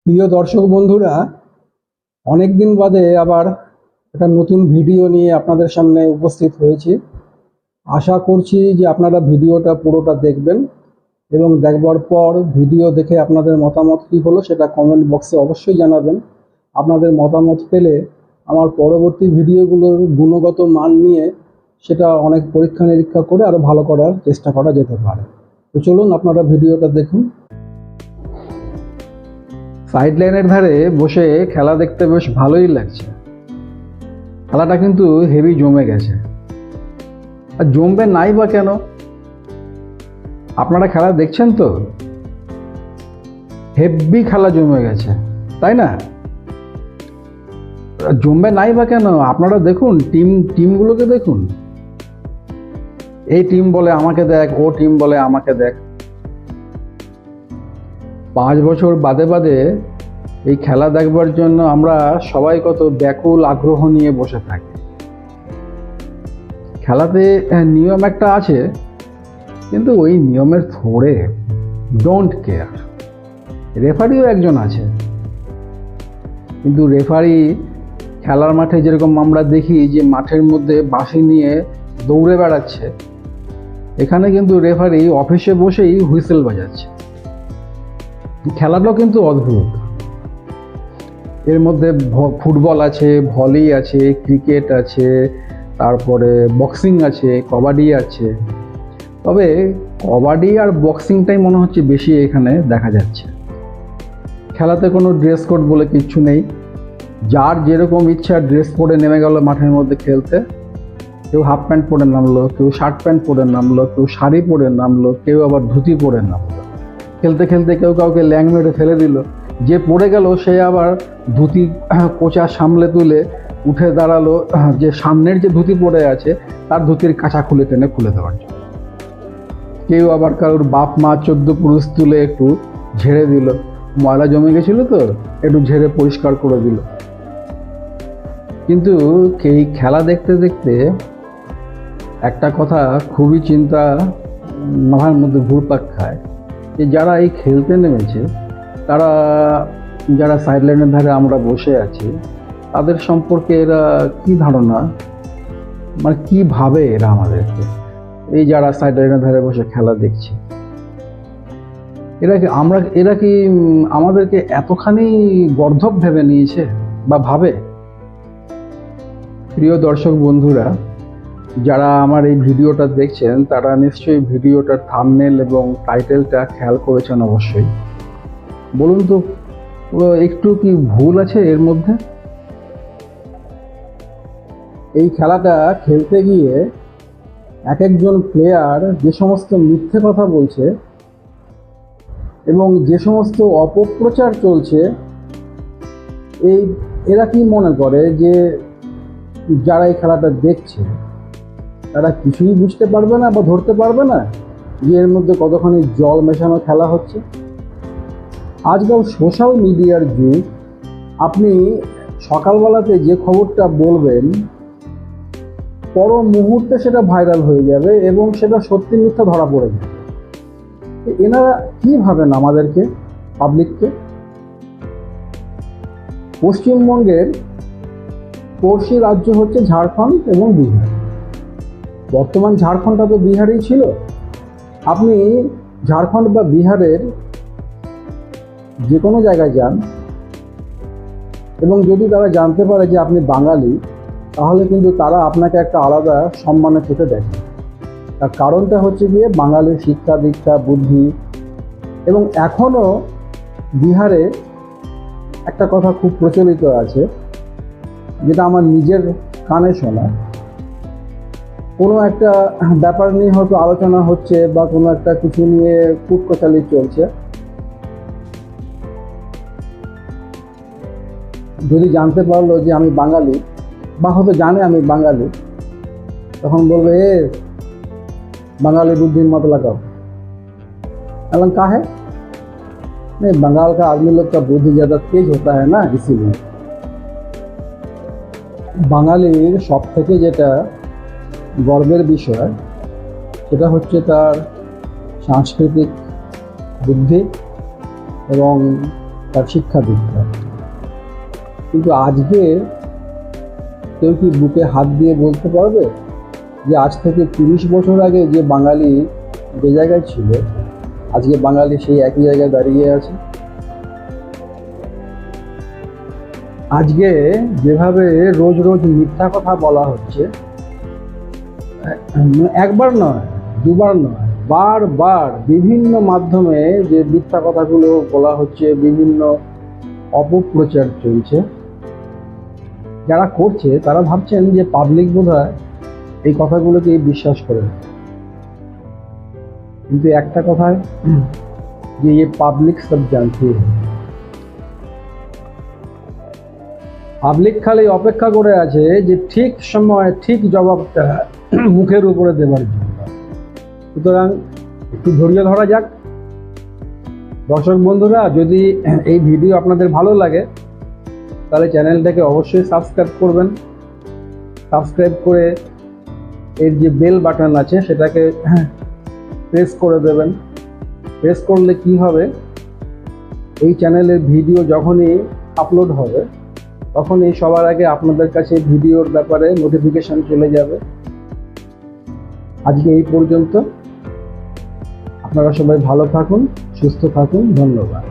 প্রিয় দর্শক বন্ধুরা, অনেক দিন বাদে আবার একটা নতুন ভিডিও নিয়ে আপনাদের সামনে উপস্থিত হয়েছি। আশা করছি যে আপনারা ভিডিওটা পুরোটা দেখবেন এবং দেখবার পর ভিডিও দেখে আপনাদের মতামত কী হলো সেটা কমেন্ট বক্সে অবশ্যই জানাবেন। আপনাদের মতামত পেলে আমার পরবর্তী ভিডিওগুলোর গুণগত মান নিয়ে সেটা অনেক পরীক্ষা নিরীক্ষা করে আরও ভালো করার চেষ্টা করা যেতে পারে। তো চলুন আপনারা ভিডিওটা দেখুন। সাইড লাইনের ধারে বসে খেলা দেখতে বেশ ভালোই লাগছে। খেলাটা কিন্তু হেভি জমে গেছে। আর জমবে নাই বা কেন? আপনারা খেলা দেখছেন তো, হেভি খেলা জমে গেছে, তাই না? জমবে নাই বা কেন? আপনারা দেখুন, টিমগুলোকে দেখুন। এই টিম বলে আমাকে দেখ, ও টিম বলে আমাকে দেখ। 5 বছর বাদে বাদে এই খেলা দেখবার জন্য আমরা সবাই কত ব্যাকুল আগ্রহ নিয়ে বসে থাকি। খেলাতে নিয়ম একটা আছে, কিন্তু ওই নিয়মের থোড়ে ডোন্ট কেয়ার। রেফারিও একজন আছে, কিন্তু রেফারি খেলার মাঠে যেরকম আমরা দেখি যে মাঠের মধ্যে বাঁশি নিয়ে দৌড়ে বেড়াচ্ছে, এখানে কিন্তু রেফারি অফিসে বসেই হুইসেল বাজাচ্ছে। খেলাটাও কিন্তু অদ্ভুত। এর মধ্যে ফুটবল আছে, ভলি আছে, ক্রিকেট আছে, তারপরে বক্সিং আছে, কবাডি আছে। তবে কবাডি আর বক্সিংটাই মনে হচ্ছে বেশি এখানে দেখা যাচ্ছে। খেলাতে কোনো ড্রেস কোড বলে কিচ্ছু নেই। যার যেরকম ইচ্ছা ড্রেস পরে নেমে গেল মাঠের মধ্যে খেলতে। কেউ হাফ প্যান্ট পরে নামলো, কেউ শার্ট প্যান্ট পরে নামলো, কেউ শাড়ি পরে নামলো, কেউ আবার ধুতি পরে নামলো। খেলতে খেলতে কেউ কাউকে ল্যাং মেরে ফেলে দিল। যে পড়ে গেল সে আবার ধুতি কোচা সামলে তুলে উঠে দাঁড়ালো, যে সামনের যে ধুতি পরে আছে তার ধুতির কাঁচা খুলে টেনে খুলে দেওয়ার জন্য। কেউ আবার কারোর বাপ মা 14 পুরুষ তুলে একটু ঝেড়ে দিল, ময়লা জমে গেছিল তো একটু ঝেড়ে পরিষ্কার করে দিল। কিন্তু এই খেলা দেখতে দেখতে একটা কথা খুবই চিন্তা মাথার মধ্যে ঘুরপাক খায়, যে যারা এই খেলতে নেমেছে, তারা যারা সাইড লাইনের ধারে আমরা বসে আছি, তাদের সম্পর্কে এরা কি ধারণা, মানে কি ভাবে এরা আমাদেরকে? এই যারা সাইড লাইনের ধারে বসে খেলা দেখছে, এরা কি আমাদেরকে এতখানি গর্ধব ভেবে নিয়েছে বা ভাবে? প্রিয় দর্শক বন্ধুরা, যারা আমার এই ভিডিওটা দেখছেন তারা নিশ্চয়ই ভিডিওটার থাম্বনেল এবং টাইটেলটা খেয়াল করেছেন। অবশ্যই বলুন তো, একটু কি ভুল আছে এর মধ্যে? এই খেলাটা খেলতে গিয়ে এক একজন প্লেয়ার যে সমস্ত মিথ্যে কথা বলছে এবং যে সমস্ত অপপ্রচার চলছে, এরা কি মনে করে যে যারা এই খেলাটা দেখছে তারা কিছুই বুঝতে পারবে না বা ধরতে পারবে না যে এর মধ্যে কতখানি জল মেশানো খেলা হচ্ছে? আজকাল সোশ্যাল মিডিয়ার যুগ। আপনি সকালবেলাতে যে খবরটা বলবেন, পর মুহূর্তে সেটা ভাইরাল হয়ে যাবে এবং সেটা সত্যি মিথ্যা ধরা পড়ে যাবে। এনারা কি ভাবেন আমাদেরকে, পাবলিককে? পশ্চিমবঙ্গের পড়শি রাজ্য হচ্ছে ঝাড়খণ্ড এবং বিহার। বর্তমান ঝাড়খণ্ডটা তো বিহারেই ছিল। আপনি ঝাড়খণ্ড বা বিহারের যে কোনো জায়গায় যান এবং যদি তারা জানতে পারে যে আপনি বাঙালি, তাহলে কিন্তু তারা আপনাকে একটা আলাদা সম্মানে চোখে দেখে। তার কারণটা হচ্ছে গিয়ে বাঙালির শিক্ষা দীক্ষা বুদ্ধি। এবং এখনও বিহারে একটা কথা খুব প্রচলিত আছে, যেটা আমার নিজের কানে শোনা। কোনো একটা ব্যাপার নিয়ে হয়তো আলোচনা হচ্ছে বা কোনো একটা কিছু নিয়ে কুটকচালি চলছে, যদি জানতে পারলো যে আমি বাঙালি বা হয়তো জানে আমি বাঙালি, তখন বলবে এ बंगाली बुद्धि मत लगाओ। अलन का है नहीं, बंगाल का आदमी लोग का बुद्धि ज़्यादा तेज होता है ना, इसीलिए। বাঙালির সব থেকে যেটা গর্বের বিষয় সেটা হচ্ছে তার সাংস্কৃতিক বুদ্ধি এবং তার শিক্ষা দীক্ষা। কিন্তু আজকে কেউ কি বুকে হাত দিয়ে বলতে পারবে যে আজ থেকে 30 বছর আগে যে বাঙালি যে জায়গায় ছিল, আজকে বাঙালি সেই একই জায়গায় দাঁড়িয়ে আছে? আজকে যেভাবে রোজ রোজ মিথ্যা কথা বলা হচ্ছে, একবার নয়, দুবার নয়, বারবার বিভিন্ন মাধ্যমে যে মিথ্যা কথাগুলো বলা হচ্ছে, বিভিন্ন অপপ্রচার চলছে, যারা করছে তারা ভাবছেন যে পাবলিক বোধহয় এই কথাগুলোকে বিশ্বাস করে না। কিন্তু একটা কথা যে পাবলিক সব জানতে, পাবলিক খালি অপেক্ষা করে আছে যে ঠিক সময় ঠিক জবাবটা মুখের উপরে দেবার জন্য। সুতরাং একটু ধৈর্য ধরা যাক। দর্শক বন্ধুরা, যদি এই ভিডিও আপনাদের ভালো লাগে তাহলে চ্যানেলটাকে অবশ্যই সাবস্ক্রাইব করবেন। সাবস্ক্রাইব করে এর যে বেল বাটন আছে সেটাকে প্রেস করে দেবেন। প্রেস করলে কি হবে, এই চ্যানেলের ভিডিও যখনই আপলোড হবে তখনই সবার আগে আপনাদের কাছে ভিডিওর ব্যাপারে নোটিফিকেশন চলে যাবে। আজকে এই পর্যন্ত। আপনারা সবাই ভালো থাকুন, সুস্থ থাকুন। ধন্যবাদ।